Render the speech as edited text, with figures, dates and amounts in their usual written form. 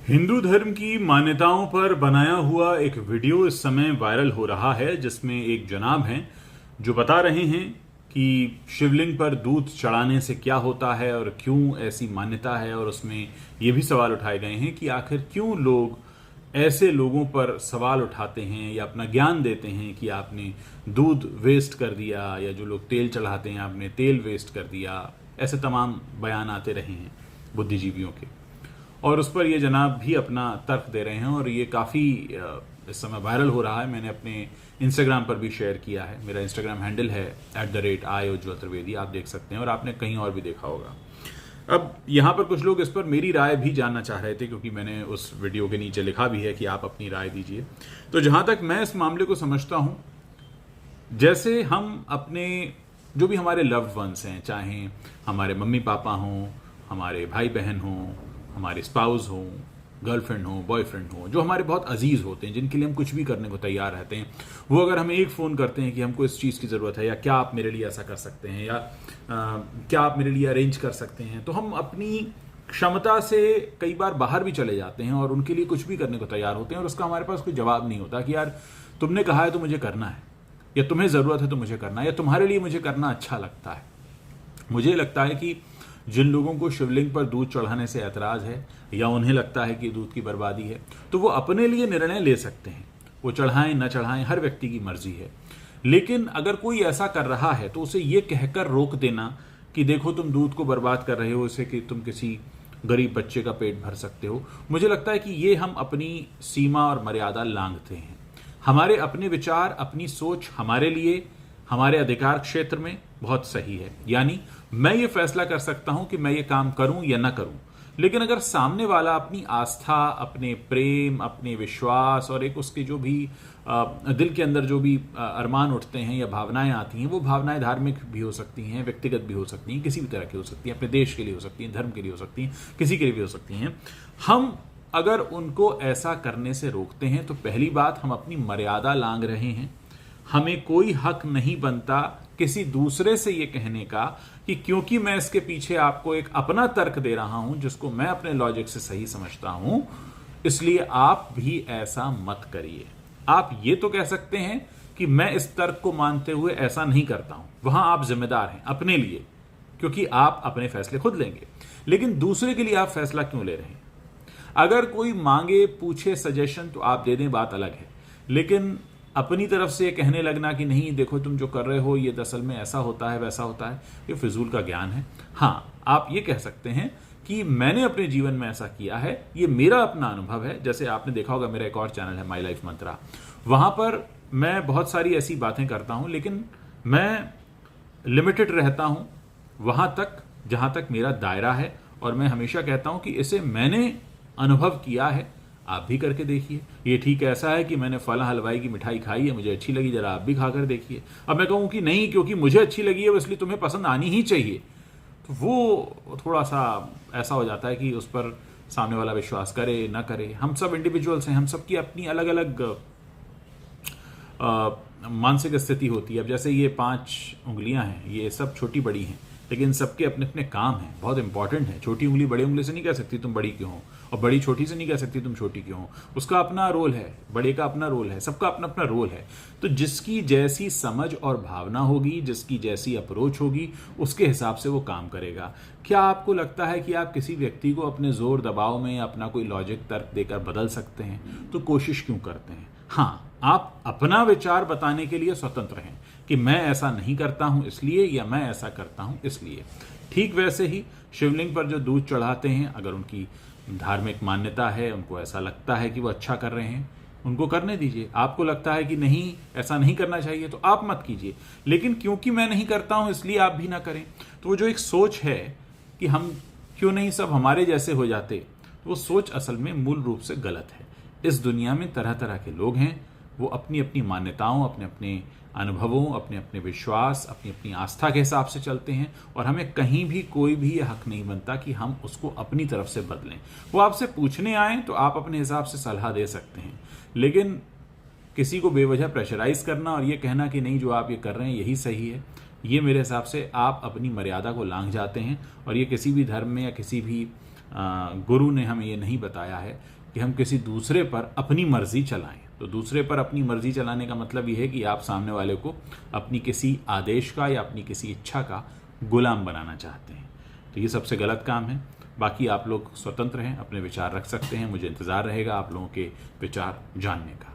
हिंदू धर्म की मान्यताओं पर बनाया हुआ एक वीडियो इस समय वायरल हो रहा है, जिसमें एक जनाब हैं जो बता रहे हैं कि शिवलिंग पर दूध चढ़ाने से क्या होता है और क्यों ऐसी मान्यता है। और उसमें ये भी सवाल उठाए गए हैं कि आखिर क्यों लोग ऐसे लोगों पर सवाल उठाते हैं या अपना ज्ञान देते हैं कि आपने दूध वेस्ट कर दिया, या जो लोग तेल चढ़ाते हैं आपने तेल वेस्ट कर दिया। ऐसे तमाम बयान आते रहे हैं बुद्धिजीवियों के, और उस पर ये जनाब भी अपना तर्क दे रहे हैं और ये काफ़ी इस समय वायरल हो रहा है। मैंने अपने इंस्टाग्राम पर भी शेयर किया है। मेरा इंस्टाग्राम हैंडल है @IOJL, आप देख सकते हैं, और आपने कहीं और भी देखा होगा। अब यहाँ पर कुछ लोग इस पर मेरी राय भी जानना चाह रहे थे, क्योंकि मैंने उस वीडियो के नीचे लिखा भी है कि आप अपनी राय दीजिए। तो जहाँ तक मैं इस मामले को समझता हूँ, जैसे हम अपने जो भी हमारे लव्ड वंस हैं, चाहे हमारे मम्मी पापा हों, हमारे भाई बहन हों, हमारे स्पाउस हों, गर्लफ्रेंड हो, बॉयफ्रेंड हो, जो हमारे बहुत अजीज होते हैं, जिनके लिए हम कुछ भी करने को तैयार रहते हैं, वो अगर हमें एक फ़ोन करते हैं कि हमको इस चीज़ की ज़रूरत है, या क्या आप मेरे लिए ऐसा कर सकते हैं, या क्या आप मेरे लिए अरेंज कर सकते हैं, तो हम अपनी क्षमता से कई बार बाहर भी चले जाते हैं और उनके लिए कुछ भी करने को तैयार होते हैं, और उसका हमारे पास कोई जवाब नहीं होता कि यार तुमने कहा है तो मुझे करना है, या तुम्हें ज़रूरत है तो मुझे करना है, या तुम्हारे लिए मुझे करना अच्छा लगता है। मुझे लगता है कि जिन लोगों को शिवलिंग पर दूध चढ़ाने से ऐतराज है, या उन्हें लगता है कि दूध की बर्बादी है, तो वो अपने लिए निर्णय ले सकते हैं। वो चढ़ाएं न चढ़ाएं, हर व्यक्ति की मर्जी है। लेकिन अगर कोई ऐसा कर रहा है तो उसे ये कहकर रोक देना कि देखो तुम दूध को बर्बाद कर रहे हो, इससे कि तुम किसी गरीब बच्चे का पेट भर सकते हो, मुझे लगता है कि ये हम अपनी सीमा और मर्यादा लांघते हैं। हमारे अपने विचार, अपनी सोच हमारे लिए, हमारे अधिकार क्षेत्र में बहुत सही है। यानी मैं ये फैसला कर सकता हूं कि मैं ये काम करूं या ना करूं। लेकिन अगर सामने वाला अपनी आस्था, अपने प्रेम, अपने विश्वास और एक उसके जो भी दिल के अंदर जो भी अरमान उठते हैं या भावनाएं आती हैं, वो भावनाएं धार्मिक भी हो सकती हैं, व्यक्तिगत भी हो सकती हैं, किसी भी तरह की हो सकती हैं, अपने देश के लिए हो सकती हैं, धर्म के लिए हो सकती हैं, किसी के लिए भी हो सकती हैं। हम अगर उनको ऐसा करने से रोकते हैं तो पहली बात, हम अपनी मर्यादा लांघ रहे हैं। हमें कोई हक नहीं बनता किसी दूसरे से ये कहने का कि क्योंकि मैं इसके पीछे आपको एक अपना तर्क दे रहा हूं, जिसको मैं अपने लॉजिक से सही समझता हूं, इसलिए आप भी ऐसा मत करिए। आप ये तो कह सकते हैं कि मैं इस तर्क को मानते हुए ऐसा नहीं करता हूं। वहां आप जिम्मेदार हैं अपने लिए, क्योंकि आप अपने फैसले खुद लेंगे। लेकिन दूसरे के लिए आप फैसला क्यों ले रहे हैं? अगर कोई मांगे, पूछे सजेशन, तो आप दे दें, बात अलग है। लेकिन अपनी तरफ से कहने लगना कि नहीं देखो तुम जो कर रहे हो ये दरअसल में ऐसा होता है, वैसा होता है, ये फिजूल का ज्ञान है। हाँ, आप ये कह सकते हैं कि मैंने अपने जीवन में ऐसा किया है, ये मेरा अपना अनुभव है। जैसे आपने देखा होगा मेरा एक और चैनल है माई लाइफ मंत्रा, वहां पर मैं बहुत सारी ऐसी बातें करता हूं, लेकिन मैं लिमिटेड रहता हूं वहां तक जहां तक मेरा दायरा है। और मैं हमेशा कहता हूं कि इसे मैंने अनुभव किया है, आप भी करके देखिए। ये ठीक ऐसा है कि मैंने फला हलवाई की मिठाई खाई है, मुझे अच्छी लगी, जरा आप भी खाकर देखिए। अब मैं कहूँ कि नहीं क्योंकि मुझे अच्छी लगी है इसलिए तुम्हें पसंद आनी ही चाहिए, तो वो थोड़ा सा ऐसा हो जाता है कि उस पर सामने वाला विश्वास करे ना करे। हम सब इंडिविजुअल्स हैं, हम सबकी अपनी अलग अलग मानसिक स्थिति होती है। अब जैसे ये 5 उंगलियां हैं, ये सब छोटी बड़ी हैं, लेकिन सबके अपने अपने काम हैं, बहुत इंपॉर्टेंट है। छोटी उंगली बड़ी उंगली से नहीं कह सकती तुम बड़ी क्यों हो, और बड़ी छोटी से नहीं कह सकती तुम छोटी क्यों हो। उसका अपना रोल है, बड़े का अपना रोल है, सबका अपना अपना रोल है। तो जिसकी जैसी समझ और भावना होगी, जिसकी जैसी अप्रोच होगी, उसके हिसाब से वो काम करेगा। क्या आपको लगता है कि आप किसी व्यक्ति को अपने जोर दबाव में अपना कोई लॉजिक तर्क देकर बदल सकते हैं? तो कोशिश क्यों करते हैं? हाँ, आप अपना विचार बताने के लिए स्वतंत्र हैं कि मैं ऐसा नहीं करता हूं इसलिए, या मैं ऐसा करता हूं इसलिए। ठीक वैसे ही शिवलिंग पर जो दूध चढ़ाते हैं, अगर उनकी धार्मिक मान्यता है, उनको ऐसा लगता है कि वो अच्छा कर रहे हैं, उनको करने दीजिए। आपको लगता है कि नहीं ऐसा नहीं करना चाहिए, तो आप मत कीजिए। लेकिन क्योंकि मैं नहीं करता हूं इसलिए आप भी ना करें, तो वो जो एक सोच है कि हम क्यों नहीं सब हमारे जैसे हो जाते, तो वो सोच असल में मूल रूप से गलत है। इस दुनिया में तरह तरह के लोग हैं, वो अपनी अपनी मान्यताओं, अपने अपने अनुभवों, अपने अपने विश्वास, अपनी अपनी आस्था के हिसाब से चलते हैं, और हमें कहीं भी कोई भी ये हक नहीं बनता कि हम उसको अपनी तरफ से बदलें। वो आपसे पूछने आए तो आप अपने हिसाब से सलाह दे सकते हैं, लेकिन किसी को बेवजह प्रेशराइज करना और ये कहना कि नहीं जो आप ये कर रहे हैं यही सही है, ये मेरे हिसाब से आप अपनी मर्यादा को लांघ जाते हैं। और ये किसी भी धर्म में या किसी भी गुरु ने हमें ये नहीं बताया है कि हम किसी दूसरे पर अपनी मर्जी चलाएं। तो दूसरे पर अपनी मर्जी चलाने का मतलब ये है कि आप सामने वाले को अपनी किसी आदेश का या अपनी किसी इच्छा का गुलाम बनाना चाहते हैं। तो ये सबसे गलत काम है। बाकी आप लोग स्वतंत्र हैं, अपने विचार रख सकते हैं। मुझे इंतज़ार रहेगा आप लोगों के विचार जानने का।